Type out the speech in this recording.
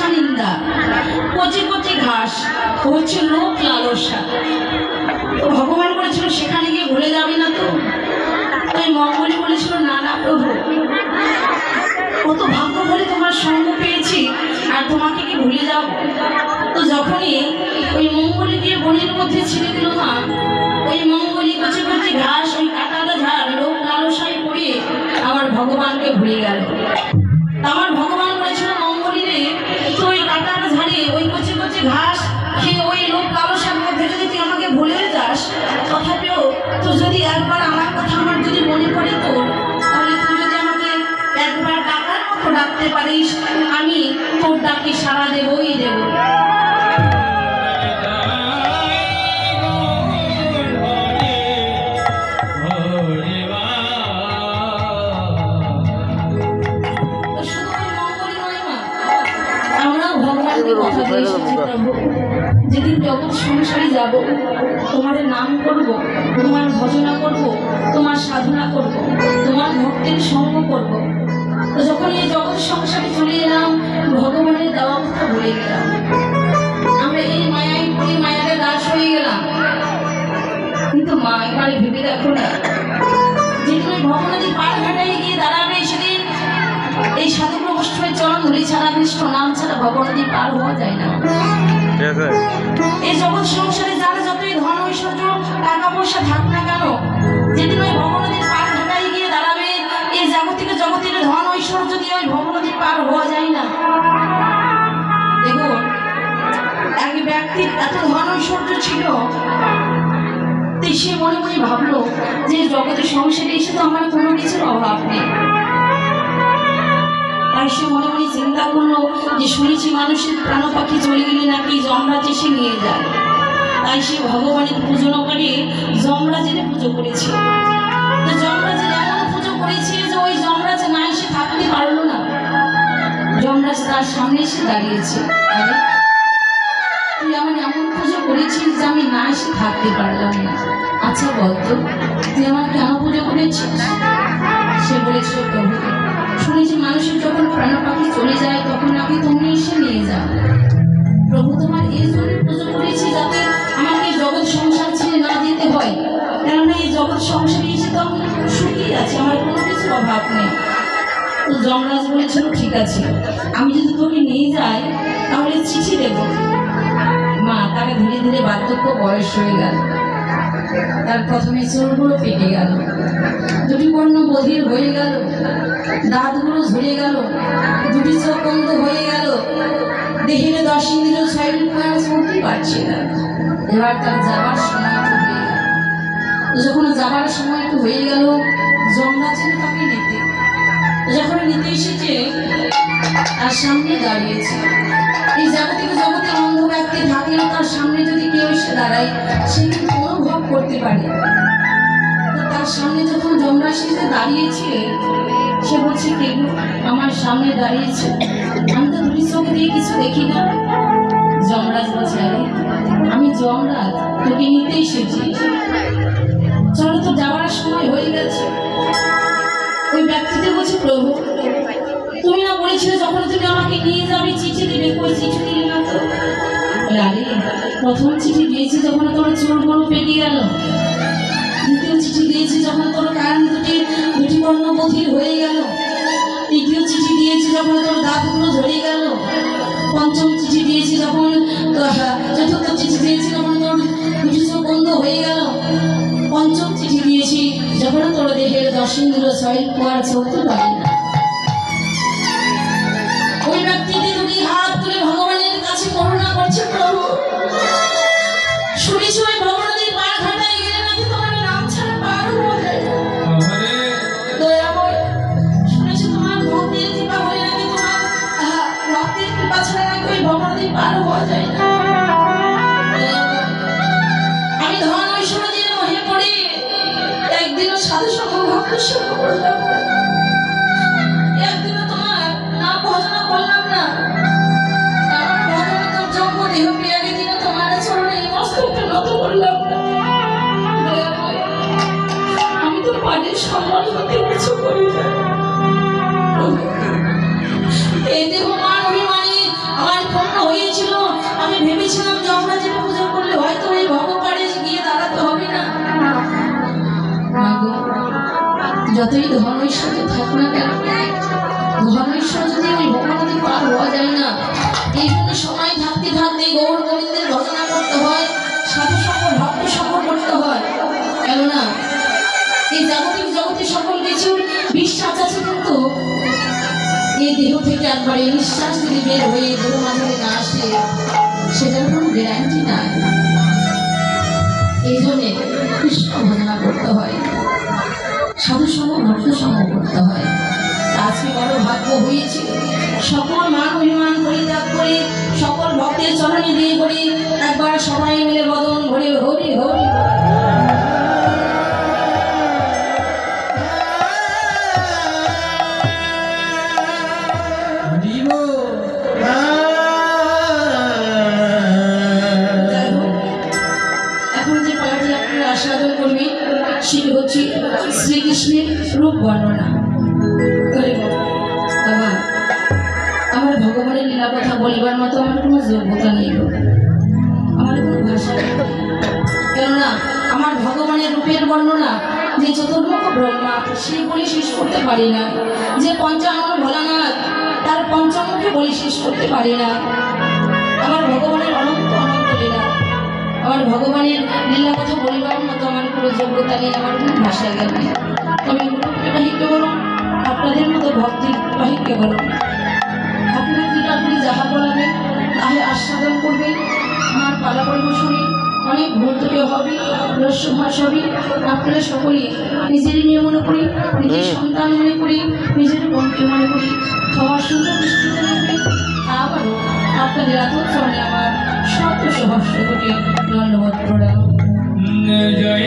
হিংসা নিন্দা, কচি কচি ঘাস, হচ্ছে লোক লালসা। তো ভগবান বলেছিল সেখানে গিয়ে ভুলে যাবি না তো? তাই মঙ্গলী বলেছিল না না প্রভু, কত ভাগ্য বলে তোমার সঙ্গ পেয়েছি, আর তোমাকে কি ভুলে যাব? তো যখনই ওই মঙ্গলী গিয়ে বনের মধ্যে ছেড়ে দিল মা, ওই মঙ্গলী কচি কচি ঘাস, ওই কাঁটাটা ঝাড় লোক লালসায় পড়ে আমার ভগবানকে ভুলে গেল। আমার ভগবান বলেছিল মঙ্গলী রে, তুই ওই কাঁটাটা ঝাড়ে ওই কচি কচি ঘাস খেয়ে ওই লোক লালসার মধ্যে যদি তুই আমাকে ভুলে যাস, তথাপিও তো যদি একবার আমার কথা আমার যদি মনে পড়ে তোর, তাহলে তুই যদি আমাকে একবার ডাকার মতো ডাকতে পারিস, আমি তোর ডাকে সাড়া দেবই দেব। যেদিন জগৎ সংসারে যাব, তোমাদের নাম করব, তোমার ভজনা করব, তোমার সাধনা করব, তোমার ভক্তের সঙ্গ করব। তো যখন এই জগৎ সংসারে চলে এলাম, ভগবানের দেওয়া কথা ভুলে গেলাম। আমরা এই মায়ায় পড়ে মায়ারে দাস হয়ে গেলাম। কিন্তু মা এবারে ভেবে দেখো না, যেদিন ভগবানের পার ঘাটায় গিয়ে দাঁড়াবে, সেদিন এই সাধুগ্র বৈষ্ণবের চরণ ধরে ছাড়া, কৃষ্ণ নাম ছাড়া ভগবানের পার হওয়া যায় না। এই জগৎ সংসারে যারা যতই ধন ঐশ্বর্য টাকা পয়সা থাক না কেন, যেদিন ওই ভগবানের পার ঘাটায় গিয়ে দাঁড়াবে, এই জাগতিক জগতের ধন ঐশ্বর্য দিয়ে ওই ভগবানের পার হওয়া যায় না। দেখুন, এক ব্যক্তির এত ধন ঐশ্বর্য ছিল, সে মনে মনে ভাবলো যে জগতের সংসারে এসে তো আমার কোনো কিছুর অভাব নেই। তাই সে মনে মনে চিন্তা করলো যে শুনেছি মানুষের প্রাণ পাখি চলে গেলে নাকি যমরাজ এসে নিয়ে যায়। তাই সে ভগবানের পুজো করে যমরাজের পুজো করেছে। তো যমরাজের এমন পুজো করেছে যে ওই যমরাজ না এসে থাকতে পারলো না। যমরাজ তার সামনে এসে দাঁড়িয়েছে, আরে তুই আমার এমন পুজো করেছিস যে আমি না এসে থাকতে পারলাম না। আচ্ছা বলতো, তুই আমার কেন পুজো করেছিস? সে বলেছিল, প্রভু শুনেছি মানুষের যখন প্রাণ পাখি চলে যায় তখন আমি তুমি এসে নিয়ে যাও। প্রভু তোমার এই জন্য পুজো করেছি যাতে আমাকে জগৎ সংসার ছেড়ে না যেতে হয়, কেননা এই জগৎ সংসারে এসে তো আমি সুখী আছি, আমার কোনো কিছুর অভাব নেই। তো যমরাজ বলেছিল, ঠিক আছে, আমি যদি তোকে নিয়ে যাই তাহলে চিঠি দেব। মা তাকে ধীরে ধীরে বার্ধক্য বয়স হয়ে গেল, তার প্রথমে চুলগুলো পেকে গেল, দুটি কর্ণ বধির হয়ে গেল, দাঁতগুলো ঝরে গেল, দুটি চোখ বন্ধ হয়ে গেল, দেহের 10 ইন্দ্রিয় 6 প্রাণ চলতে পারছে না। এবার তার যাবার সময় হয়ে গেল। যখন যাবার সময় হয়ে গেল, যমরাজ তাকে নিতে, যখন নিতে এসেছে তার সামনে দাঁড়িয়েছে। এই জাগতিক জগতে অন্ধ ব্যক্তি থাকলেও তার সামনে যদি কেউ এসে দাঁড়ায়, সে কিন্তু অনুভব করতে পারে। তার সামনে যখন যমরাজ এসে দাঁড়িয়েছে, সে বলছে, কেউ আমার সামনে দাঁড়িয়েছে, আমি তো দুটি চোখ দিয়ে কিছু দেখি না। যমরাজ বলছে, আরে আমি যমরাজ, তোকে নিতে এসেছি, চলো তো যাওয়ার সময় হয়ে গেছে। ওই ব্যক্তিতে বলছে, প্রভু তুমি না বলেছিলে যখন তুমি আমাকে নিয়ে যাবে চিঠি দিবে, কই চিঠি দিলে না তো? আরে প্রথম চিঠি দিয়েছি যখন তোমার চুলগুলো পেকে গেল, দ্বিতীয় চিঠি দিয়েছি যখন তোর কান দুটি কর্ণ বধির হয়ে গেল, তৃতীয় চিঠি দিয়েছি যখন তোর দাঁতগুলো ঝরে গেল, পঞ্চম চিঠি দিয়েছি যখন, চতুর্থ চিঠি দিয়েছি যখন তোর দুটি চোখ বন্ধ হয়ে গেল, পঞ্চম চিঠি দিয়েছি যখন তোর দেহের 10 ইন্দ্রিয় 6 প্রাণ চলতে পারে না। ওই ব্যক্তিটি দুটি হাত তুলে ভগবানের কাছে করুণা করছে, প্রভু শুনেছি ওই ভগবানের পার ঘাটায় গেলে নাকি তোমার নাম ছাড়া পার হওয়া যায় না। দয়াময়, শুনেছি তোমার ভক্তের কৃপা হলে নাকি তোমার ভক্তের কৃপা ছাড়া নাকি ওই ভগবানের পার হওয়া যায় না। আমি ধন ঐশ্বর্যের মোহে পড়ে একদিনও সাধু সঙ্গ ভক্ত সঙ্গ করলাম না, একদিনও তোমার নাম ভজনা করলাম না। আমার ভগবান তোর জন্ম দেহ পেয়াগে দিন তোমার চরণে মস্তকটা নত করলাম না। আমি তো পাটের সম্মান হতে কিছু করি না। এই দেহ মান অভিমানী আমার যতই ধন ঐশ্বর্য থাক না কেন, ধন ঐশ্বর্য যদি ওই ভগবতী পার হওয়া যায় না। এই জন্য সময় থাকতে থাকতে গৌর গোবিন্দের ভজনা করতে হয়, সাধু সঙ্গ ভক্ত সঙ্গ করতে হয়। কেননা এই জাগতিক জগতে সকল কিছুর বিশ্বাস আছে, কিন্তু এই দেহ থেকে একবারে নিঃশ্বাস যদি বের হয়ে দেহ মাঝে না আসে, সেটার কোনো গ্যারান্টি নাই। এই জন্যে কৃষ্ণ ভজনা করতে হয়, সাধু সঙ্গ ভক্ত সঙ্গ করতে হয়। আজকে বড় ভাগ্য হয়েছে, সকল মান অভিমান পরিত্যাগ করে সকল ভক্তের চরণে দিয়ে করে একবার সবাই মিলে বদন ভরে হরি হরি। এখন যে পালাটি আপনারা আস্বাদন করবেন সেটি হচ্ছে শ্রীকৃষ্ণের রূপ বর্ণনা। বাবা, আমার ভগবানের লীলা কথা বলিবার মতো আমার কোনো যোগ্যতা নেই, আমার কোনো ভাষা নেই। কেননা আমার ভগবানের রূপের বর্ণনা যে চতুর্মুখ ব্রহ্মা সে বলে শেষ করতে পারি না, যে পঞ্চানন ভোলানাথ তার পঞ্চমুখে বলে শেষ করতে পারি না। আমার ভগবানের অনন্ত অনন্ত লীলা, আমার ভগবানের লীলা কথা বলিবার মতো আমার কোনো যোগ্যতা নেই, আমার কোনো ভাষা জ্ঞান নেই। তবে বাহিকে বলো, আপনাদের মতো ভক্তি বাহিকে বলো, আপনারা যেটা আপনি যাহা বলাবেন তাহে আস্বাদন করবেন। আমার পালা পরিবেশনে অনেক ভুল ত্রুটি হবে, রস্যভাস হবে। আপনারা সকলেই নিজের মেয়ে মনে করি, নিজের সন্তান মনে করি, নিজের বোনকে মনে করি, সবার সুন্দর দৃষ্টিতে দেখবেন। আবারও আপনাদের এত চরণে আমার শত সহস্র কোটি ধন্যবাদ প্রণাম। জয়